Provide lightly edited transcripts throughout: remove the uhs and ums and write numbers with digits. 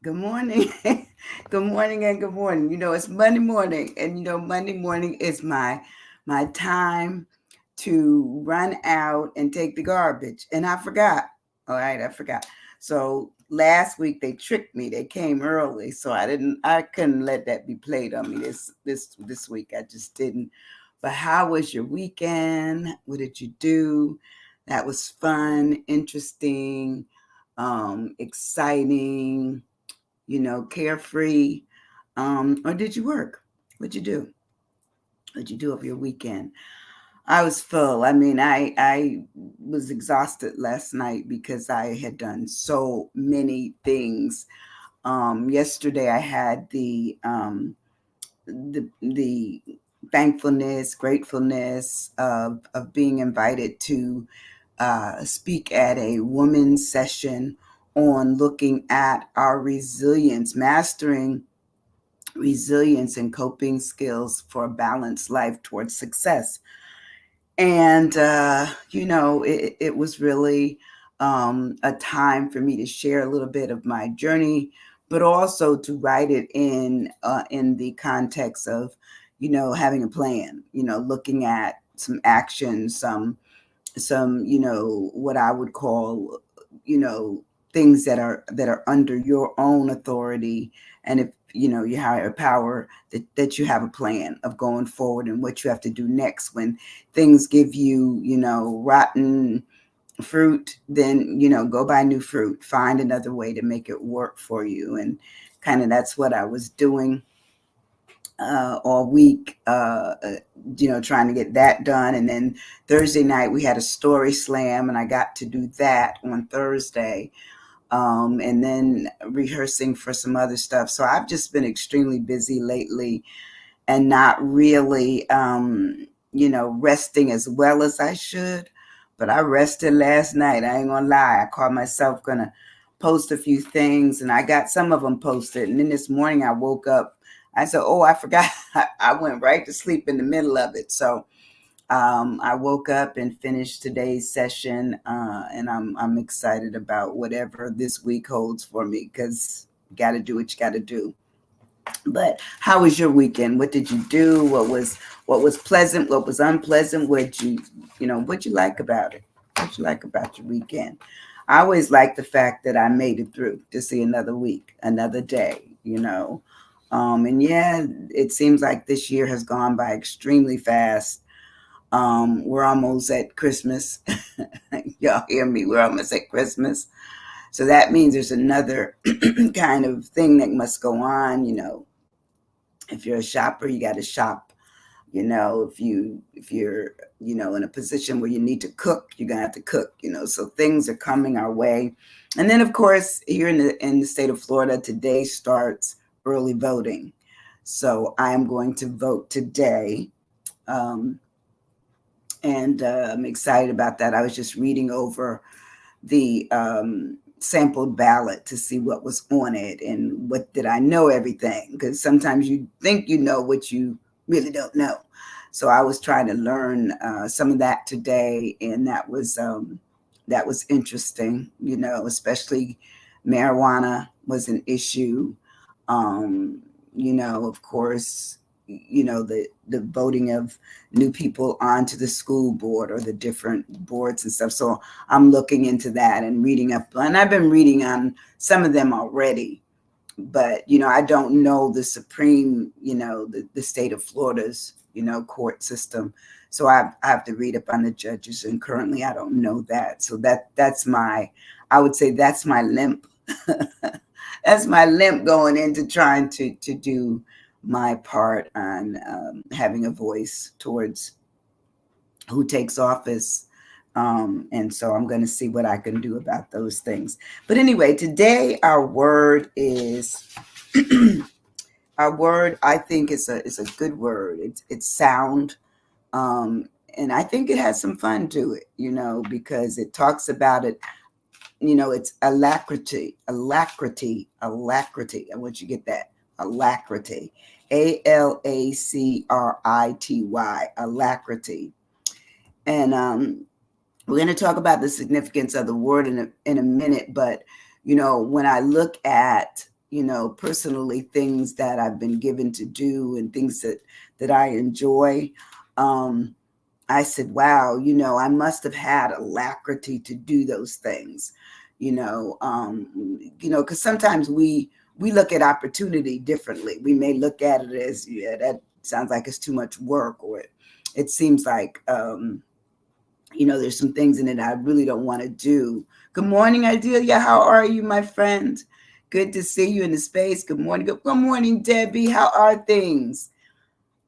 Good morning. Good morning and good morning. It's Monday morning, and Monday morning is my time to run out and take the garbage. And I forgot. All right, I forgot. So last week they tricked me. They came early, so I couldn't let that be played on me this week. I just didn't. But how was your weekend? What did you do? That was fun, interesting, exciting, carefree. Or did you work? What'd you do? What'd you do over your weekend? I was full. I mean, I was exhausted last night because I had done so many things. Yesterday I had the thankfulness, gratefulness of being invited to speak at a women's session on looking at our resilience, mastering resilience and coping skills for a balanced life towards success. And, it was really a time for me to share a little bit of my journey, but also to write it in the context of, having a plan, looking at some action, some what I would call you know things that are under your own authority, and if you hire a power, that you have a plan of going forward and what you have to do next when things give you rotten fruit. Then go buy new fruit, find another way to make it work for you. And kind of that's what I was doing all week, trying to get that done. And then Thursday night, we had a story slam, and I got to do that on Thursday. And then rehearsing for some other stuff. So I've just been extremely busy lately and not really, resting as well as I should. But I rested last night. I ain't gonna lie. I caught myself gonna post a few things, and I got some of them posted. And then this morning I woke up. I said, "Oh, I forgot." I went right to sleep in the middle of it. So I woke up and finished today's session, and I'm excited about whatever this week holds for me because you got to do what you got to do. But how was your weekend? What did you do? What was pleasant? What was unpleasant? What you like about it? What you like about your weekend? I always like the fact that I made it through to see another week, another day. And yeah, it seems like this year has gone by extremely fast. We're almost at Christmas. Y'all hear me? We're almost at Christmas. So that means there's another kind of thing that must go on. If you're a shopper, you got to shop. If you're in a position where you need to cook, you're gonna have to cook. So things are coming our way. And then of course here in the state of Florida, today starts early voting. So I am going to vote today. Um, and I'm excited about that. I was just reading over the sampled ballot to see what was on it and what did I know everything, because sometimes you think you know what you really don't know. So I was trying to learn some of that today, and that was interesting. Especially marijuana was an issue. Of course, the voting of new people onto the school board or the different boards and stuff. So I'm looking into that and reading up, and I've been reading on some of them already. But I don't know the supreme, the state of Florida's court system. So I have to read up on the judges, and currently I don't know that. So that's my, I would say that's my limp. That's my limp going into trying to do my part on having a voice towards who takes office. And so I'm going to see what I can do about those things. But anyway, today our word is our word. I think is a good word. It's sound, um, and I think it has some fun to it. Because it talks about it. It's alacrity, alacrity, alacrity. I want you to get that. Alacrity. ALACRITY, alacrity. And we're going to talk about the significance of the word in a minute. But, when I look at personally, things that I've been given to do and things that I enjoy. I said, wow, I must have had alacrity to do those things, because sometimes we look at opportunity differently. We may look at it as, yeah, that sounds like it's too much work, or it seems like, there's some things in it I really don't want to do. Good morning, Idelia. How are you, my friend? Good to see you in the space. Good morning. Good morning, Debbie. How are things?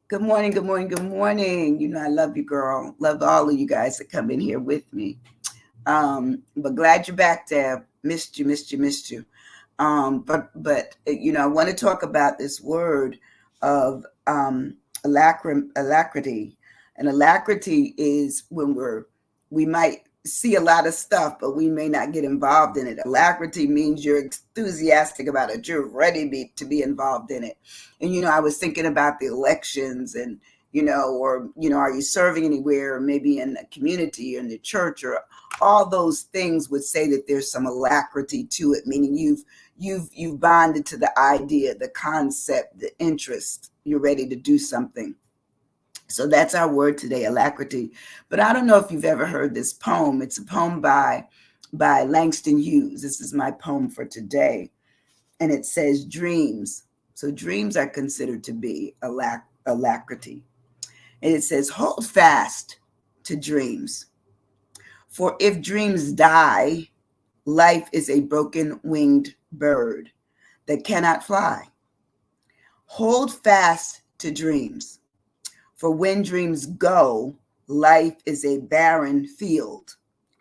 Good morning, good morning, good morning. I love you, girl. Love all of you guys that come in here with me. But glad you're back, Deb. Missed you, missed you, missed you. But I want to talk about this word of alacrity. And alacrity is when we might see a lot of stuff, but we may not get involved in it. Alacrity means you're enthusiastic about it. You're ready to be involved in it. And I was thinking about the elections, and are you serving anywhere, or maybe in the community or in the church, or all those things would say that there's some alacrity to it, meaning you've bonded to the idea, the concept, the interest. You're ready to do something. So that's our word today, alacrity. But I don't know if you've ever heard this poem. It's a poem by Langston Hughes. This is my poem for today. And it says, dreams. So dreams are considered to be alacrity. And it says, hold fast to dreams. For if dreams die, life is a broken winged bird that cannot fly. Hold fast to dreams. For when dreams go, life is a barren field,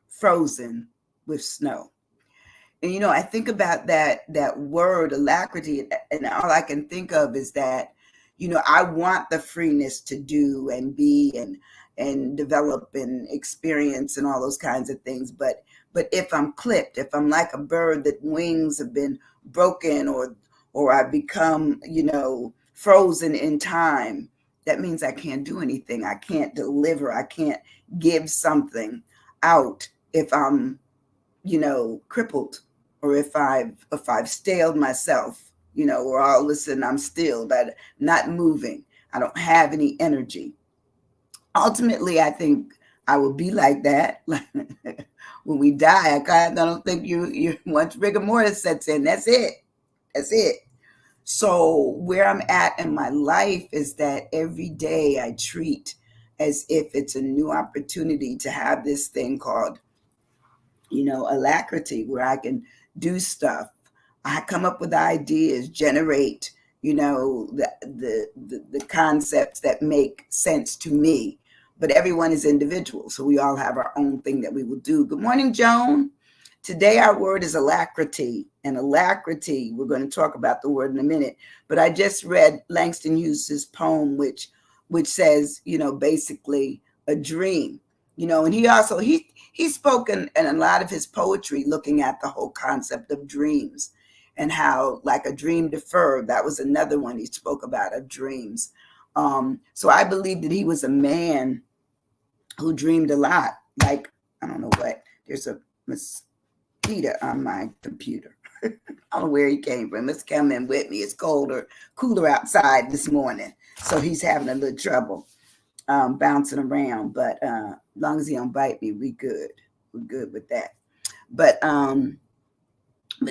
frozen with snow. And I think about that word alacrity, and all I can think of is that, I want the freeness to do and be and develop and experience and all those kinds of things. But if I'm clipped, if I'm like a bird that wings have been broken, or I've become, frozen in time, that means I can't do anything. I can't deliver. I can't give something out if I'm, crippled, or if I've stalled myself, or all of a sudden I'm still not moving. I don't have any energy. Ultimately, I think I will be like that. When we die, I don't think you once rigor mortis sets in, that's it. That's it. So where I'm at in my life is that every day I treat as if it's a new opportunity to have this thing called, alacrity, where I can do stuff. I come up with ideas, generate, the concepts that make sense to me. But everyone is individual, so we all have our own thing that we will do. Good morning, Joan. Today our word is alacrity. And alacrity, we're going to talk about the word in a minute. But I just read Langston Hughes' poem, which says, basically a dream. And he's spoken in a lot of his poetry looking at the whole concept of dreams, and how, like, a dream deferred, that was another one he spoke about, of dreams. So I believe that he was a man who dreamed a lot. Like, I don't know what, there's a mosquito on my computer. I don't know where he came from. It's coming with me. It's cooler outside this morning. So he's having a little trouble bouncing around. But as long as he don't bite me, we good. We're good with that. But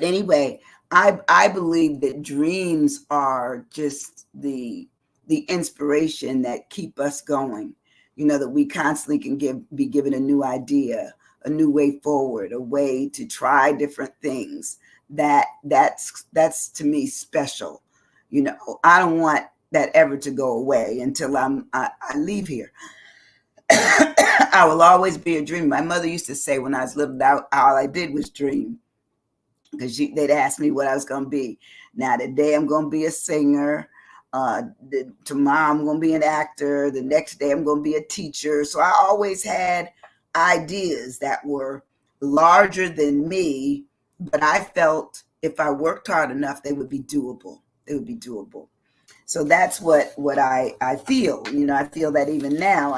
anyway, I believe that dreams are just the inspiration that keep us going. That we constantly can be given a new idea, a new way forward, a way to try different things. That's to me special. I don't want that ever to go away until I leave here. I will always be a dreamer. My mother used to say when I was little, all I did was dream, because they'd ask me what I was going to be. Now today I'm going to be a singer. Tomorrow I'm going to be an actor. The next day I'm going to be a teacher. So I always had ideas that were larger than me, but I felt if I worked hard enough, they would be doable. They would be doable. So that's what I feel. I feel that even now.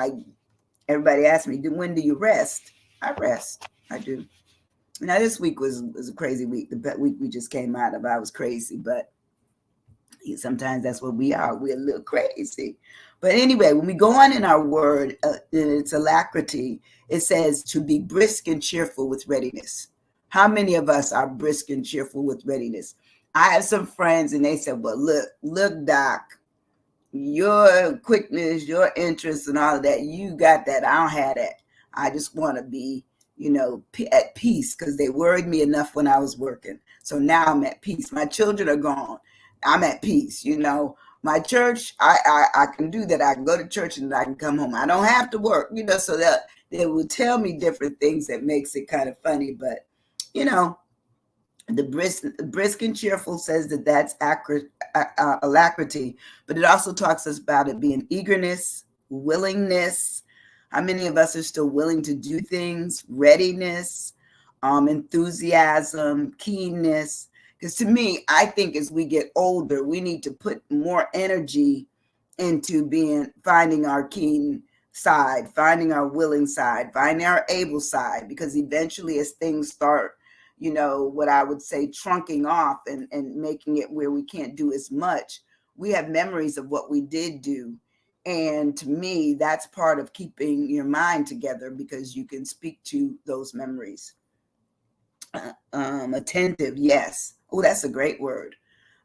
Everybody asks me, when do you rest? I rest. I do. Now this week was a crazy week. The week we just came out of, I was crazy, but sometimes that's what we are. We're a little crazy. But anyway, when we go on in our word, in its alacrity, it says to be brisk and cheerful with readiness. How many of us are brisk and cheerful with readiness? I have some friends and they said, well, look, Doc, your quickness, your interest, and all of that, you got that. I don't have that. I just want to be, at peace because they worried me enough when I was working. So now I'm at peace. My children are gone. I'm at peace. My church, I can do that. I can go to church and I can come home. I don't have to work. So that they will tell me different things that makes it kind of funny. But you know, the brisk and cheerful says that that's alacrity, but it also talks us about it being eagerness, willingness. How many of us are still willing to do things? Readiness, enthusiasm, keenness. Because to me, I think as we get older, we need to put more energy into finding our keen side, finding our willing side, finding our able side, because eventually as things start, what I would say trunking off and making it where we can't do as much, we have memories of what we did do. And to me, that's part of keeping your mind together because you can speak to those memories. Attentive, yes. Oh, that's a great word.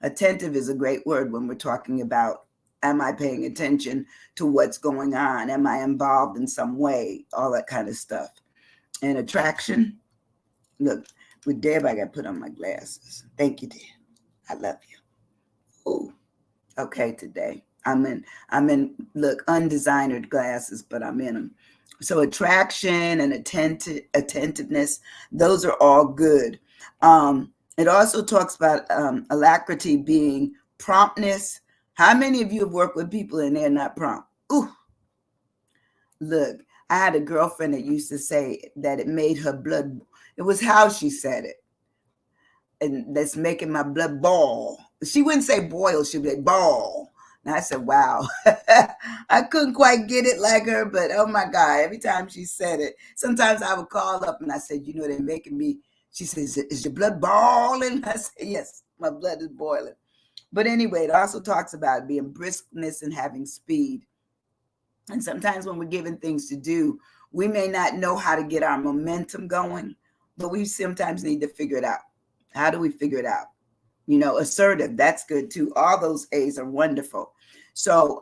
Attentive is a great word when we're talking about, am I paying attention to what's going on? Am I involved in some way? All that kind of stuff. And attraction, look, with Deb, I got to put on my glasses. Thank you, Deb. I love you. Oh, okay, today. I'm in look, undesignered glasses, but I'm in them. So attraction and attentiveness, those are all good. It also talks about alacrity being promptness. How many of you have worked with people and they're not prompt? Ooh, look, I had a girlfriend that used to say that it made her blood. It was how she said it. And that's making my blood boil. She wouldn't say boil, she'd be like ball. And I said, wow. I couldn't quite get it like her, but oh my God, every time she said it, sometimes I would call up and I said, they're making me, she says, is your blood boiling? I said, yes, my blood is boiling. But anyway, it also talks about being briskness and having speed. And sometimes when we're given things to do, we may not know how to get our momentum going, but we sometimes need to figure it out. How do we figure it out? Assertive, that's good too. All those A's are wonderful. So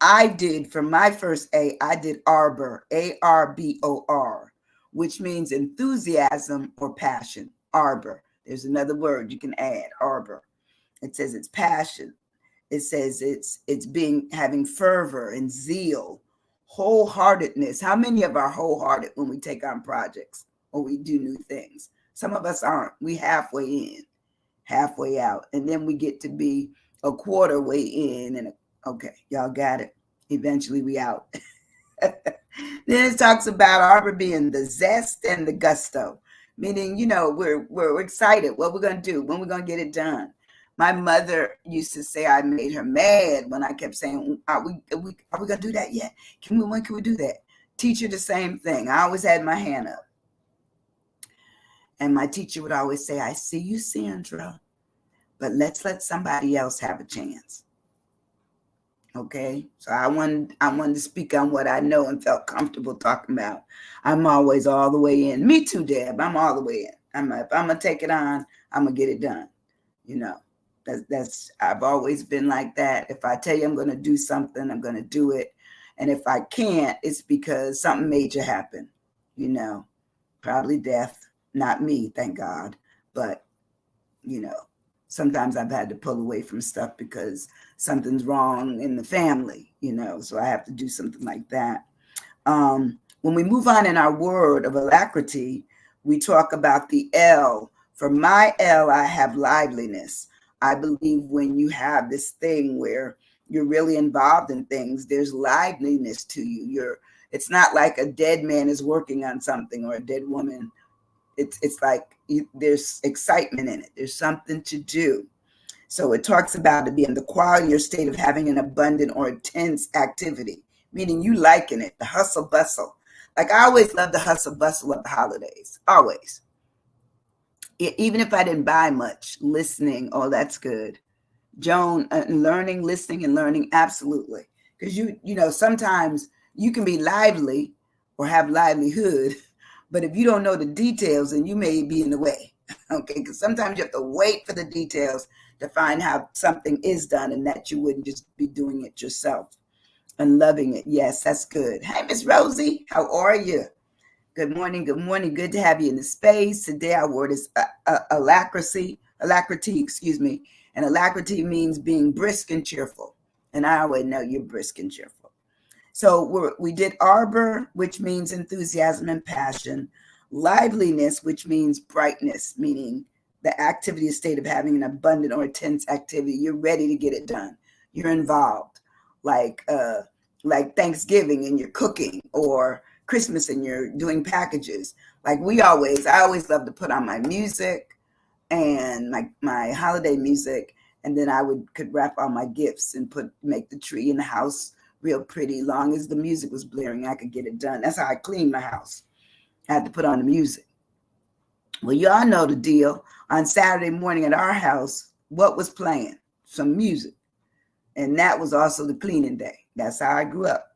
I did, for my first A, I did arbor, ARBOR, which means enthusiasm or passion. Arbor. There's another word you can add, arbor. It says it's passion. It says it's having fervor and zeal, wholeheartedness. How many of our wholehearted when we take on projects or we do new things? Some of us aren't. We halfway in, halfway out, and then we get to be a quarter way in. And okay, y'all got it. Eventually, we out. Then it talks about arbor being the zest and the gusto, meaning we're excited. What we're gonna do? When we're gonna get it done? My mother used to say I made her mad when I kept saying, are we going to do that yet? When can we do that? Teacher, the same thing. I always had my hand up. And my teacher would always say, I see you, Sandra, but let's let somebody else have a chance. Okay? So I wanted to speak on what I know and felt comfortable talking about. I'm always all the way in. Me too, Deb. I'm all the way in. If I'm going to take it on, I'm going to get it done. That's I've always been like that. If I tell you I'm going to do something, I'm going to do it. And if I can't, it's because something major happened, probably death, not me, thank God. But, sometimes I've had to pull away from stuff because something's wrong in the family, so I have to do something like that. When we move on in our word of alacrity, we talk about the L. For my L, I have liveliness. I believe when you have this thing where you're really involved in things, there's liveliness to you. It's not like a dead man is working on something or a dead woman. It's like there's excitement in it. There's something to do. So it talks about it being the quality or state of having an abundant or intense activity, meaning you liking it, the hustle bustle. Like I always love the hustle bustle of the holidays. Always. Even if I didn't buy much, listening, oh, that's good. Joan, learning, listening, and learning, absolutely. Because sometimes you can be lively or have livelihood, but if you don't know the details, then you may be in the way. Okay, because sometimes you have to wait for the details to find how something is done, and that you wouldn't just be doing it yourself and loving it. Yes, that's good. Hey, Miss Rosie, how are you? Good morning. Good morning. Good to have you in the space. Today our word is alacrity. Alacrity, excuse me. And alacrity means being brisk and cheerful. And I always know you're brisk and cheerful. So we did arbor, which means enthusiasm and passion. Liveliness, which means brightness, meaning the activity is state of having an abundant or intense activity. You're ready to get it done. You're involved, like Thanksgiving and you're cooking, or Christmas and you're doing packages. I always love to put on my music and my holiday music, and then could wrap all my gifts and make the tree in the house real pretty. Long as the music was blaring, I could get it done. That's how I cleaned my house. I had to put on the music. Well, y'all know the deal. On Saturday morning at our house, what was playing? Some music. And that was also the cleaning day. That's how I grew up.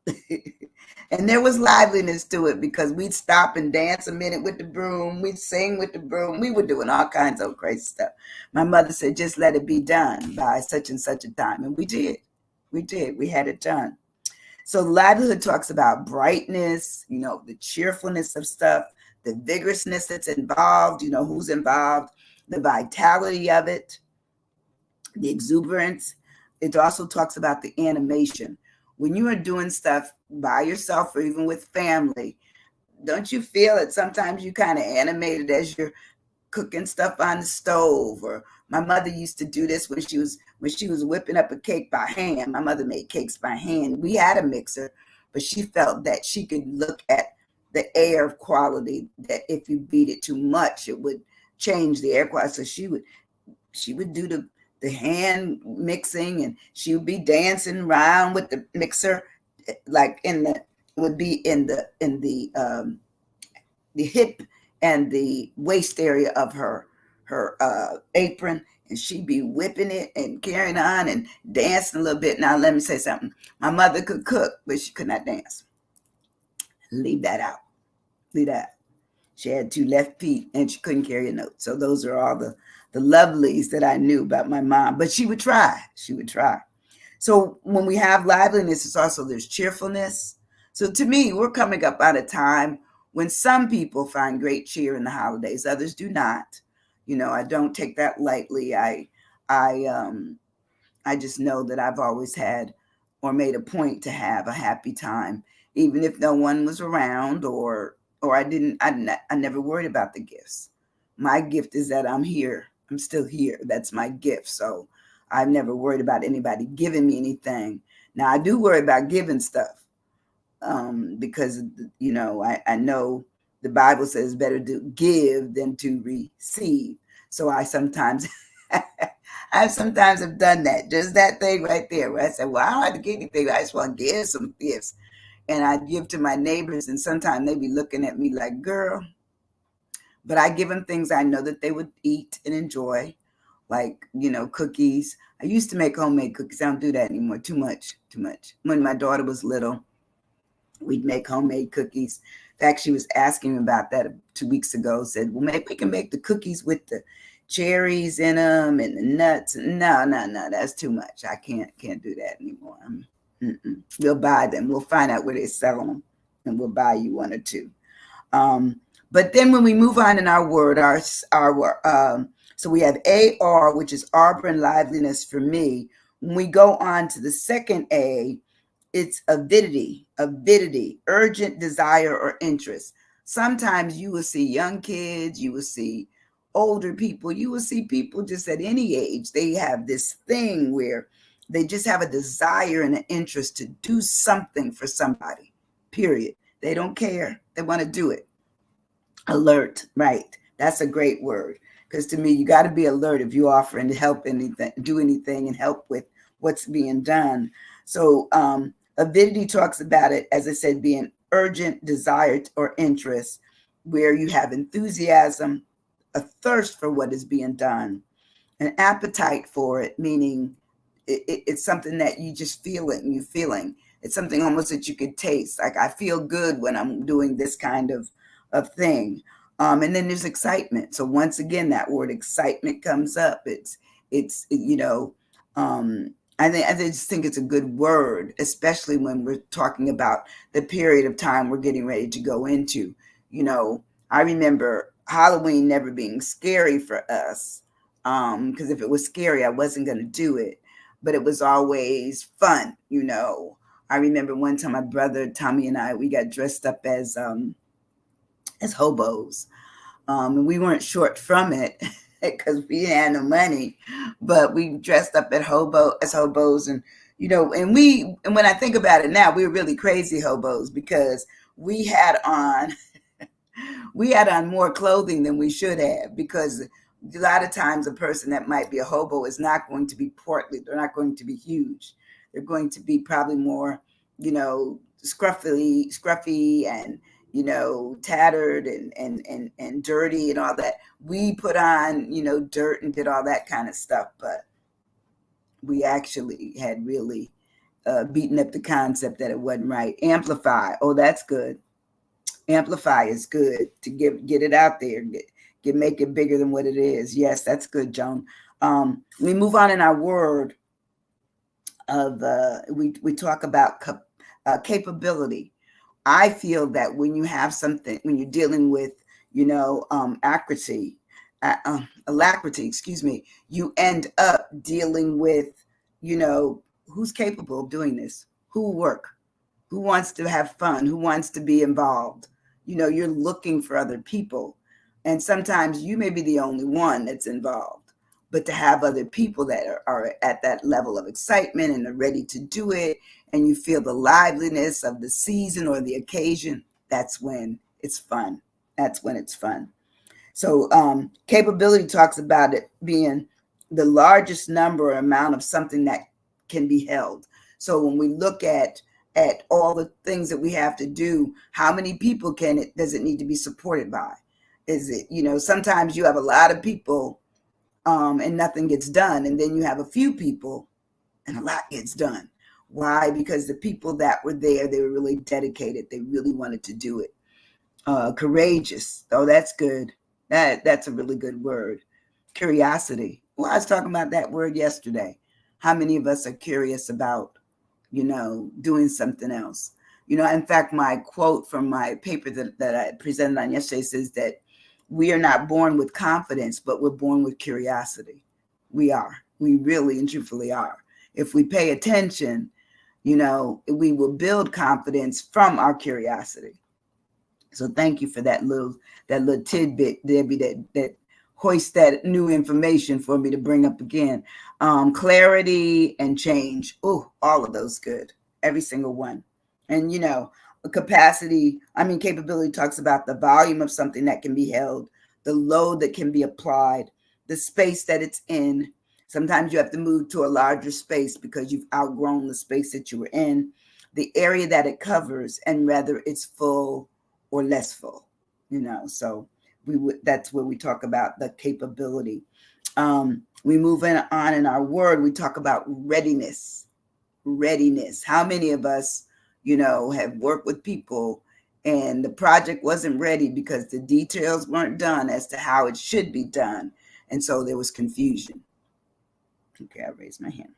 And there was liveliness to it because we'd stop and dance a minute with the broom. We'd sing with the broom. We were doing all kinds of crazy stuff. My mother said, just let it be done by such and such a time. And we did. We did. We had it done. So livelihood talks about brightness, the cheerfulness of stuff, the vigorousness that's involved, who's involved, the vitality of it, the exuberance. It also talks about the animation. When you are doing stuff by yourself or even with family, don't you feel it? Sometimes you kind of animated as you're cooking stuff on the stove. Or my mother used to do this when she was whipping up a cake by hand. My mother made cakes by hand. We had a mixer, but she felt that she could look at the air quality, that if you beat it too much, it would change the air quality. So she would do the hand mixing, and she would be dancing around with the mixer, like in the hip and the waist area of her apron, and she'd be whipping it and carrying on and dancing a little bit. Now let me say something. My mother could cook, but she could not dance. Leave that out. Leave that. She had 2 left feet and she couldn't carry a note. So those are all the lovelies that I knew about my mom. But she would try. She would try. So when we have liveliness, it's also there's cheerfulness. So to me, we're coming up at a time when some people find great cheer in the holidays, others do not. I don't take that lightly. I just know that I've always had or made a point to have a happy time, even if no one was around, or I never worried about the gifts. My gift is that I'm here. I'm still here. That's my gift. So I've never worried about anybody giving me anything. Now I do worry about giving stuff, because I know the Bible says better to give than to receive. So I sometimes have done that. Just that thing right there where I said, well, I don't have to get anything. I just want to give some gifts. And I give to my neighbors, and sometimes they be looking at me like, girl. But I give them things I know that they would eat and enjoy, like, cookies. I used to make homemade cookies. I don't do that anymore. Too much. When my daughter was little, we'd make homemade cookies. In fact, she was asking me about that 2 weeks ago. Said, well, maybe we can make the cookies with the cherries in them and the nuts. No, that's too much. I can't do that anymore. We'll buy them. We'll find out where they sell them, and we'll buy you 1 or 2. But then when we move on in our word, so we have AR, which is arbor and liveliness for me. When we go on to the second A, it's avidity, urgent desire or interest. Sometimes you will see young kids, you will see older people, you will see people just at any age. They have this thing where they just have a desire and an interest to do something for somebody, period. They don't care. They want to do it. Alert, right? That's a great word. Because to me, you got to be alert if you offer and help anything, do anything and help with what's being done. So avidity talks about it, as I said, being urgent desire or interest, where you have enthusiasm, a thirst for what is being done, an appetite for it, meaning it's something that you just feel it and you're feeling. It's something almost that you could taste. Like, I feel good when I'm doing this kind of thing. And then there's excitement. So once again, that word excitement comes up. I just think it's a good word, especially when we're talking about the period of time we're getting ready to go into. I remember Halloween never being scary for us, because if it was scary, I wasn't going to do it. But it was always fun. I remember one time my brother Tommy and we got dressed up as hobos. And we weren't short from it because we had no money, but we dressed up as hobos, and when I think about it now, we were really crazy hobos because we had on we had on more clothing than we should have, because a lot of times a person that might be a hobo is not going to be portly. They're not going to be huge. They're going to be probably more, scruffy and, tattered and dirty and all that. We put on, dirt and did all that kind of stuff, but we actually had really beaten up the concept that it wasn't right. Amplify. Oh, that's good. Amplify is good to get it out there, make it bigger than what it is. Yes, that's good, Joan. We move on in our word of we talk about capability. I feel that when you have something, when you're dealing with, alacrity, excuse me, you end up dealing with, who's capable of doing this, who will work, who wants to have fun, who wants to be involved. You're looking for other people. And sometimes you may be the only one that's involved, but to have other people that are at that level of excitement and are ready to do it, and you feel the liveliness of the season or the occasion, that's when it's fun. That's when it's fun. So capability talks about it being the largest number or amount of something that can be held. So when we look at all the things that we have to do, how many people does it need to be supported by? Is it, sometimes you have a lot of people and nothing gets done. And then you have a few people and a lot gets done. Why? Because the people that were there, they were really dedicated. They really wanted to do it. Courageous. Oh, that's good. That's a really good word. Curiosity. Well, I was talking about that word yesterday. How many of us are curious about, doing something else? In fact, my quote from my paper that I presented on yesterday says that we are not born with confidence, but we're born with curiosity. We are. We really and truthfully are. If we pay attention, we will build confidence from our curiosity. So thank you for that little tidbit, Debbie, that hoist that new information for me to bring up again. Clarity and change. Oh, all of those good. Every single one. And capability talks about the volume of something that can be held, the load that can be applied, the space that it's in. Sometimes you have to move to a larger space because you've outgrown the space that you were in, the area that it covers, and whether it's full or less full. So that's where we talk about the capability. We move on in our word, we talk about readiness. How many of us have worked with people and the project wasn't ready because the details weren't done as to how it should be done, and so there was confusion? Okay, I raised my hand.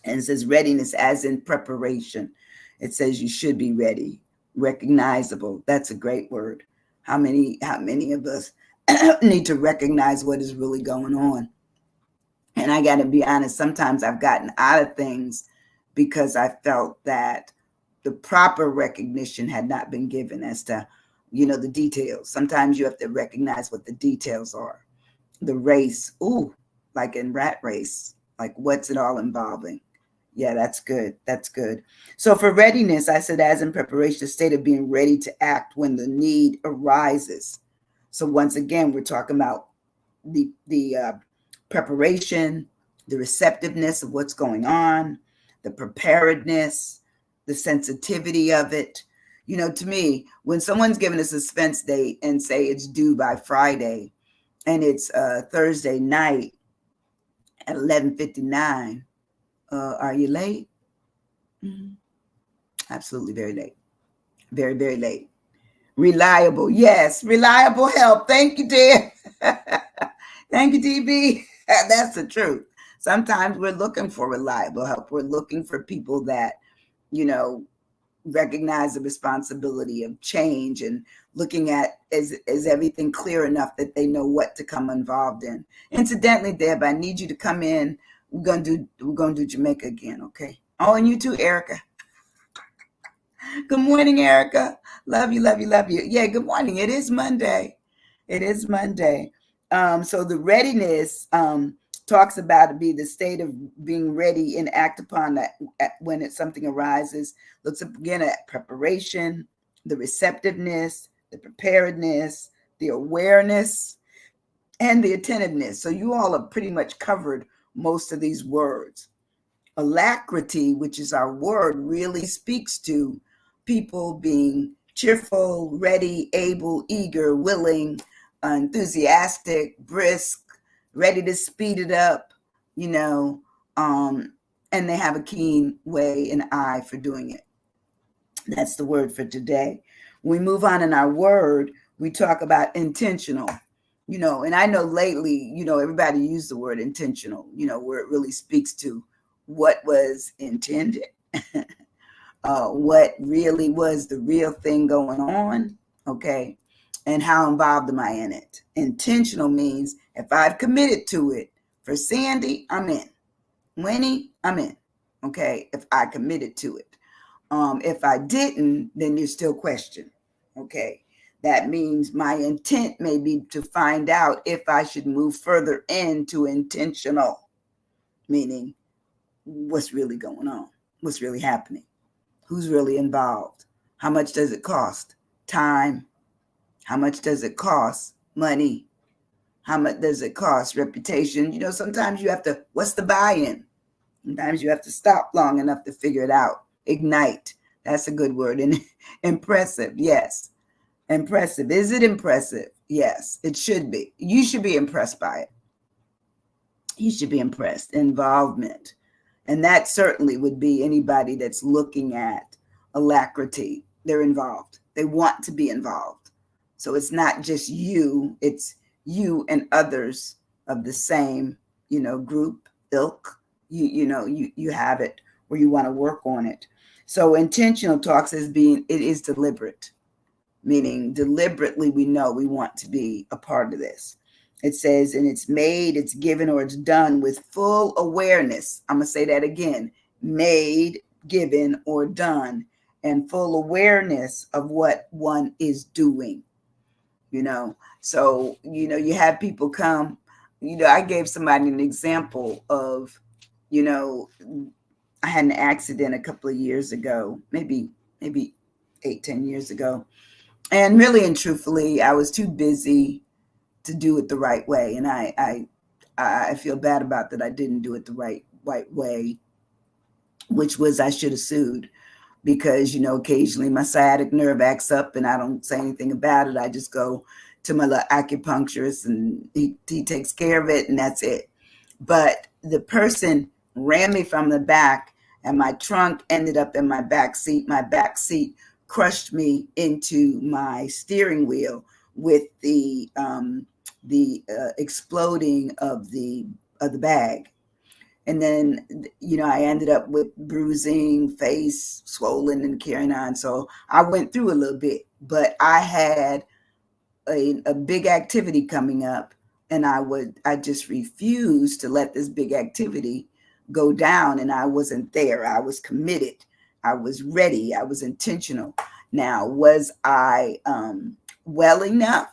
And it says readiness as in preparation. It says you should be ready. Recognizable. That's a great word. How many of us need to recognize what is really going on? And I got to be honest, sometimes I've gotten out of things because I felt that the proper recognition had not been given as to, the details. Sometimes you have to recognize what the details are. The race, like in Rat Race, like what's it all involving? Yeah, that's good. That's good. So for readiness, I said as in preparation, the state of being ready to act when the need arises. So once again, we're talking about the preparation, the receptiveness of what's going on, the preparedness, the sensitivity of it. To me, when someone's given a suspense date and say it's due by Friday, and it's Thursday night at 11:59, are you late? Mm-hmm. Absolutely very late. Very, very late. Reliable. Yes. Reliable help. Thank you, dear. Thank you, DB. That's the truth. Sometimes we're looking for reliable help. We're looking for people that, you know, recognize the responsibility of change and looking at is everything clear enough that they know what to come involved in. Incidentally, Deb, I need you to come in. We're gonna do Jamaica again, okay? Oh, and you too, Erica. Good morning, Erica. Love you, love you, love you. Yeah, good morning. It is Monday. It is Monday. So the readiness talks about it be the state of being ready and act upon that when something arises. Looks again at preparation, the receptiveness, the preparedness, the awareness, and the attentiveness. So you all have pretty much covered most of these words. Alacrity, which is our word, really speaks to people being cheerful, ready, able, eager, willing, enthusiastic, brisk, ready to speed it up, you know, um, and they have a keen way and eye for doing it. That's the word for today. When we move on in our word, we talk about intentional. And I know lately, everybody used the word intentional, where it really speaks to what was intended, what really was the real thing going on, okay, and how involved am I in it. Intentional means if I've committed to it, for Sandy, I'm in. Winnie, I'm in, okay, if I committed to it. If I didn't, then you're still questioned. Okay. That means my intent may be to find out if I should move further into intentional, meaning what's really going on, what's really happening, who's really involved, how much does it cost? Time. How much does it cost? Money. How much does it cost? Reputation. Sometimes you have to, what's the buy-in? Sometimes you have to stop long enough to figure it out. Ignite. That's a good word. And impressive. Yes. Impressive. Is it impressive? Yes, it should be. You should be impressed by it. You should be impressed. Involvement. And that certainly would be anybody that's looking at alacrity. They're involved. They want to be involved. So it's not just you, it's you and others of the same, group, ilk. You have it where you want to work on it. So intentional talks as being, it is deliberate, meaning deliberately we know we want to be a part of this. It says, and it's made, it's given, or it's done with full awareness. I'm going to say that again: made, given, or done, and full awareness of what one is doing. So, you have people come, I gave somebody an example of, I had an accident a couple of years ago, maybe 8-10 years ago. And really and truthfully, I was too busy to do it the right way. And I feel bad about that. I didn't do it the right way, which was I should have sued, because, occasionally my sciatic nerve acts up and I don't say anything about it. I just go to my acupuncturist and he takes care of it, and that's it. But the person ran me from the back, and my trunk ended up in my back seat. My back seat crushed me into my steering wheel with the exploding of the bag. And then, I ended up with bruising, face swollen, and carrying on. So I went through a little bit, but I had a big activity coming up, and I just refused to let this big activity go down. And I wasn't there. I was committed. I was ready. I was intentional. Now, was I well enough?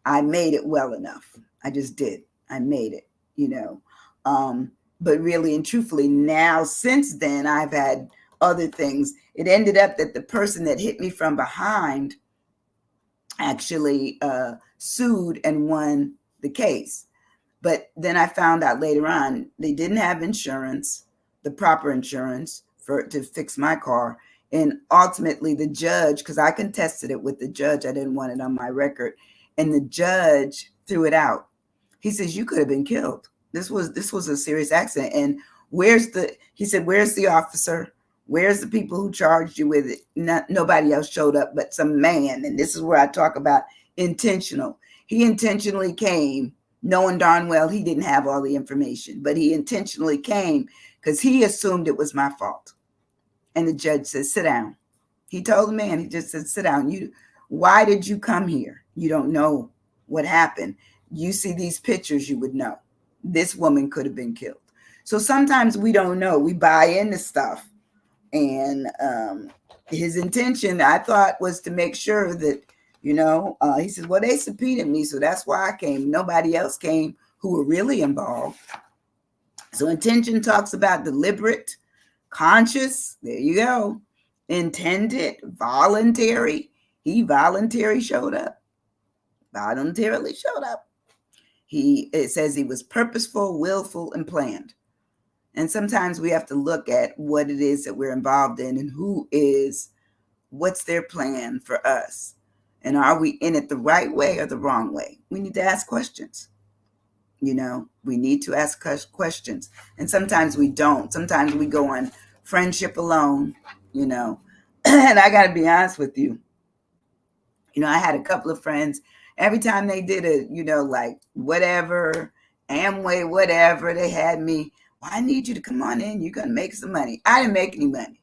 I made it well enough. I just did. I made it, but really and truthfully, now since then, I've had other things. It ended up that the person that hit me from behind actually sued and won the case. But then I found out later on they didn't have insurance, the proper insurance to fix my car. And ultimately the judge, because I contested it with the judge, I didn't want it on my record, and the judge threw it out. He says, you could have been killed. This was a serious accident. And he said, where's the officer? Where's the people who charged you with it? Nobody else showed up but some man. And this is where I talk about intentional. He intentionally came knowing darn well he didn't have all the information, but he intentionally came because he assumed it was my fault. And the judge said, sit down. He told the man, he just said, sit down. Why did you come here? You don't know what happened. You see these pictures, you would know. This woman could have been killed. So sometimes we don't know. We buy into stuff. And his intention, I thought, was to make sure that, he said, well, they subpoenaed me, so that's why I came. Nobody else came who were really involved. So intention talks about deliberate, conscious, there you go, intended, voluntary. He voluntarily showed up. It says he was purposeful, willful, and planned. And sometimes we have to look at what it is that we're involved in and what's their plan for us. And are we in it the right way or the wrong way? We need to ask questions. We need to ask questions. And sometimes we don't. Sometimes we go on friendship alone, And I got to be honest with you. I had a couple of friends, every time they did like whatever, Amway, whatever, they had me, well, I need you to come on in. You're going to make some money. I didn't make any money.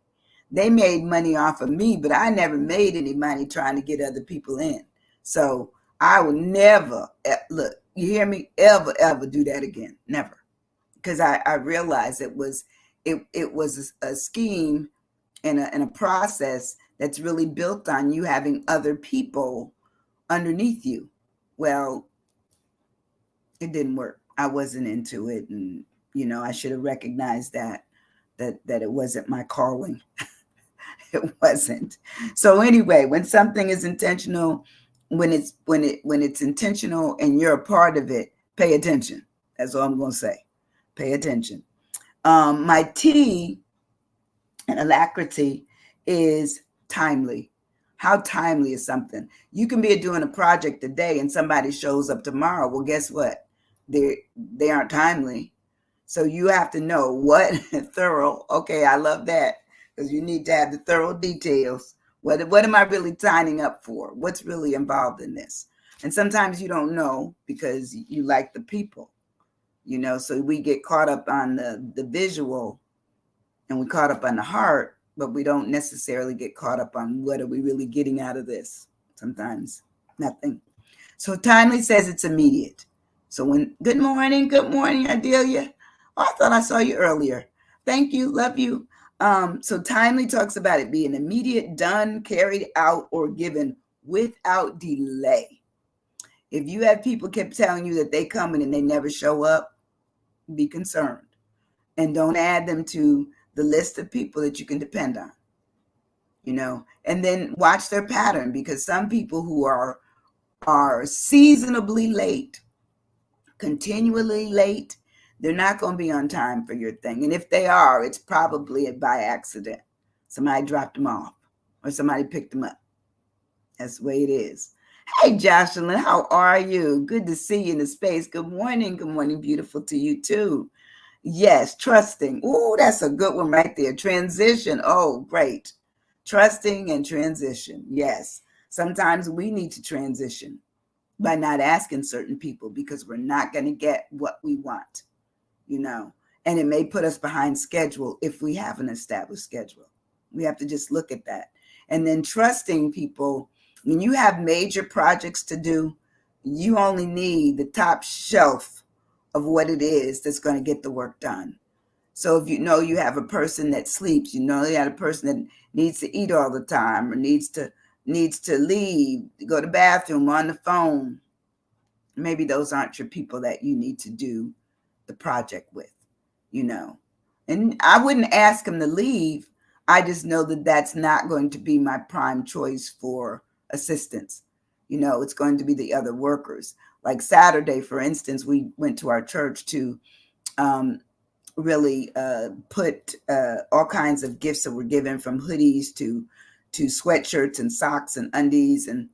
They made money off of me, but I never made any money trying to get other people in. So I will never, look, you hear me, ever do that again. Never. Because I realized it was a scheme and a process that's really built on you having other people underneath you. Well, it didn't work. I wasn't into it. And, I should have recognized that it wasn't my calling. It wasn't. So anyway, when something is intentional, when it's intentional and you're a part of it, pay attention. That's all I'm going to say. Pay attention. My T in ALACRITY is timely. How timely is something? You can be doing a project today and somebody shows up tomorrow. Well, guess what? They aren't timely. So you have to know what thorough. Okay, I love that, because you need to have the thorough details. What am I really signing up for? What's really involved in this? And sometimes you don't know because you like the people, so we get caught up on the visual and we caught up on the heart, but we don't necessarily get caught up on what are we really getting out of this. Sometimes nothing. So timely says it's immediate. So good morning, Adelia. Oh, I thought I saw you earlier. Thank you, love you. So timely talks about it being immediate, done, carried out, or given without delay. If you have people kept telling you that they coming and they never show up, be concerned. And don't add them to the list of people that you can depend on. And then watch their pattern, because some people who are seasonably late, continually late, they're not going to be on time for your thing. And if they are, it's probably by accident. Somebody dropped them off or somebody picked them up. That's the way it is. Hey, Jocelyn, how are you? Good to see you in the space. Good morning, beautiful to you too. Yes, trusting. Oh, that's a good one right there. Transition. Oh, great. Trusting and transition. Yes. Sometimes we need to transition by not asking certain people because we're not going to get what we want, and it may put us behind schedule if we have an established schedule. We have to just look at that. And then trusting people. When you have major projects to do, you only need the top shelf of what it is that's going to get the work done. So if you have a person that sleeps, you have a person that needs to eat all the time or needs to leave, go to the bathroom, on the phone, maybe those aren't your people that you need to do the project with, And I wouldn't ask them to leave. I just know that that's not going to be my prime choice for assistance. It's going to be the other workers. Like Saturday, for instance, we went to our church to really put all kinds of gifts that were given, from hoodies to sweatshirts and socks and undies and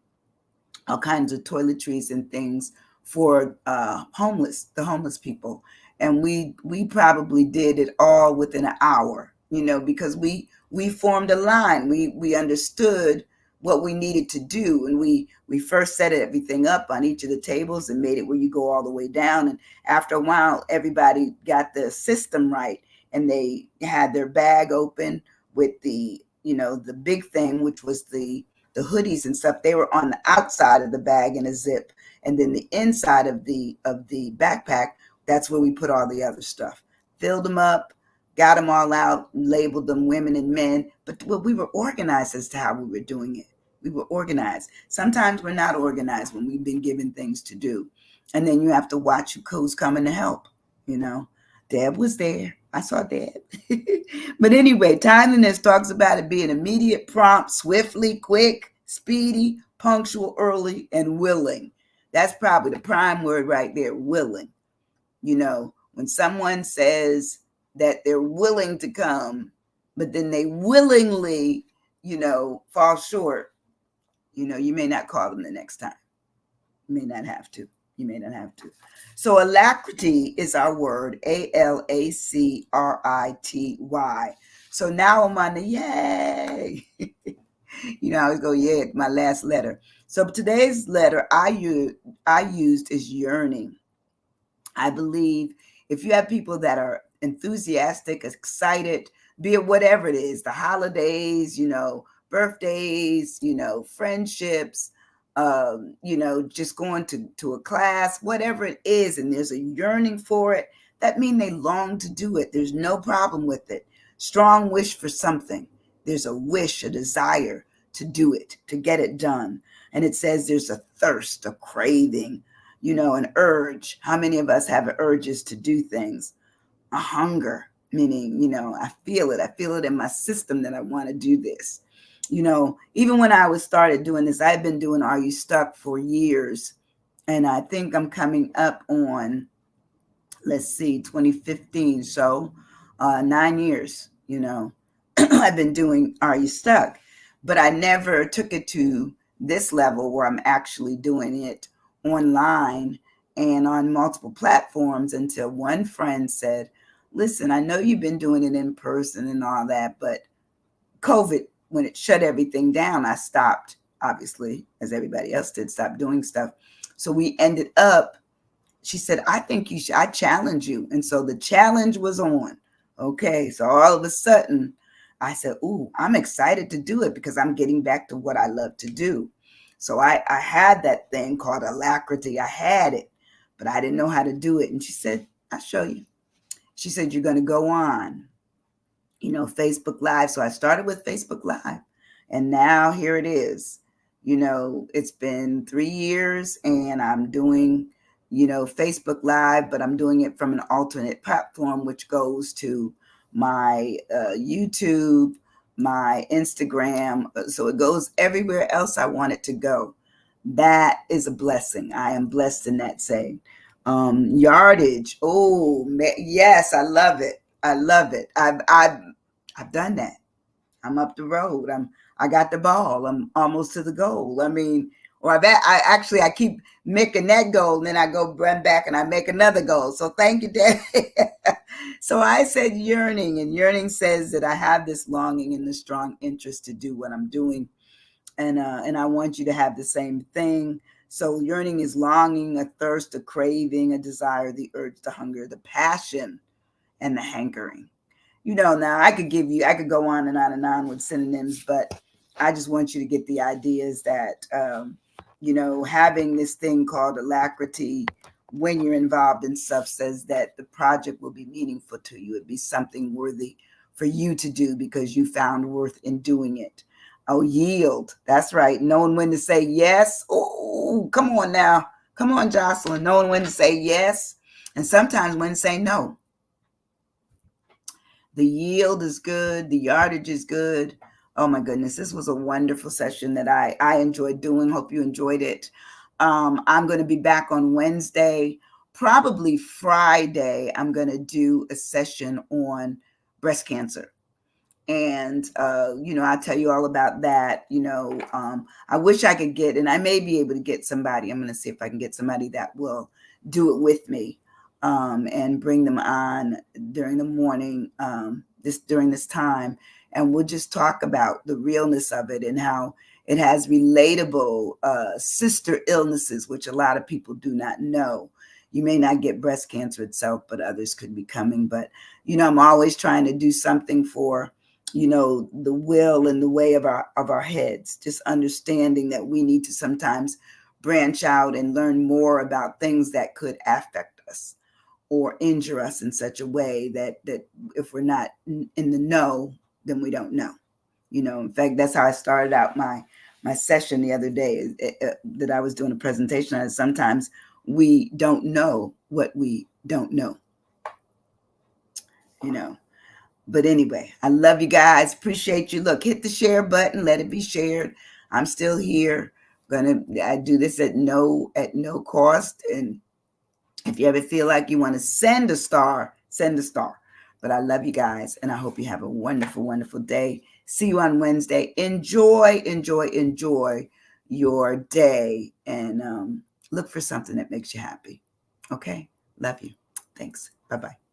all kinds of toiletries and things for the homeless people. And we probably did it all within an hour, because we formed a line. We understood what we needed to do, and we first set everything up on each of the tables and made it where you go all the way down. And after a while, everybody got the system right, and they had their bag open with the big thing, which was the hoodies and stuff. They were on the outside of the bag in a zip, and then the inside of the backpack, that's where we put all the other stuff. Filled them up, got them all out, labeled them women and men. But we were organized as to how we were doing it. We were organized. Sometimes we're not organized when we've been given things to do, and then you have to watch who's coming to help. You know, Deb was there. I saw Deb. But anyway, timeliness talks about it being immediate, prompt, swiftly, quick, speedy, punctual, early, and willing. That's probably the prime word right there, willing. When someone says that they're willing to come, but then they willingly, fall short, you may not call them the next time. You may not have to. You may not have to. So alacrity is our word, ALACRITY. So now I'm on the yay. I always go, yeah, my last letter. So today's letter I used is yearning. I believe if you have people that are enthusiastic, excited, be it whatever it is, the holidays, birthdays, friendships, just going to a class, whatever it is, and there's a yearning for it, that means they long to do it. There's no problem with it. Strong wish for something. There's a wish, a desire to do it, to get it done. And it says there's a thirst, a craving, an urge. How many of us have urges to do things? A hunger, meaning, I feel it. I feel it in my system that I want to do this. Even when I started doing this, I've been doing Are You Stuck for years. And I think I'm coming up on, 2015. So 9 years, I've been doing Are You Stuck? But I never took it to this level where I'm actually doing it online and on multiple platforms until one friend said, listen, I know you've been doing it in person and all that, but COVID, when it shut everything down, I stopped, obviously, as everybody else did, stop doing stuff. So we ended up, she said, I think you should, I challenge you. And so the challenge was on. Okay. So all of a sudden I said, ooh, I'm excited to do it because I'm getting back to what I love to do. So I had that thing called ALACRITY. I had it, but I didn't know how to do it. And she said, I'll show you. She said, you're going to go on, Facebook Live. So I started with Facebook Live, and now here it is. It's been 3 years and I'm doing, Facebook Live, but I'm doing it from an alternate platform, which goes to my YouTube, my Instagram. So it goes everywhere else I want it to go. That is a blessing. I am blessed in that saying. Yardage. Oh, yes, I love it. I love it. I've done that. I'm up the road. I got the ball. I'm almost to the goal. I keep making that goal, and then I go run back and I make another goal. So thank you, Dad. So I said yearning, and yearning says that I have this longing and this strong interest to do what I'm doing, and I want you to have the same thing. So yearning is longing, a thirst, a craving, a desire, the urge, the hunger, the passion, and the hankering. Now I could go on and on and on with synonyms, but I just want you to get the ideas that, having this thing called alacrity when you're involved in stuff says that the project will be meaningful to you. It'd be something worthy for you to do because you found worth in doing it. Oh, yield. That's right. Knowing when to say yes. Oh, come on now. Come on, Jocelyn. Knowing when to say yes and sometimes when to say no. The yield is good. The yardage is good. Oh my goodness. This was a wonderful session that I enjoyed doing. Hope you enjoyed it. I'm going to be back on Wednesday probably Friday, I'm going to do a session on breast cancer. And I'll tell you all about that. I wish I could get, and I may be able to get somebody. I'm going to see if I can get somebody that will do it with me, and bring them on during the morning, during this time, and we'll just talk about the realness of it and how it has relatable sister illnesses, which a lot of people do not know. You may not get breast cancer itself, but others could be coming. But I'm always trying to do something for the will and the way of our heads, just understanding that we need to sometimes branch out and learn more about things that could affect us or injure us in such a way that if we're not in the know, then we don't know. In fact, that's how I started out my session the other day, that I was doing a presentation on. Sometimes we don't know what we don't know. But anyway, I love you guys. Appreciate you. Look, hit the share button. Let it be shared. I'm still here. I do this at no cost. And if you ever feel like you want to send a star, send a star. But I love you guys, and I hope you have a wonderful, wonderful day. See you on Wednesday. Enjoy your day, and look for something that makes you happy. Okay? Love you. Thanks. Bye-bye.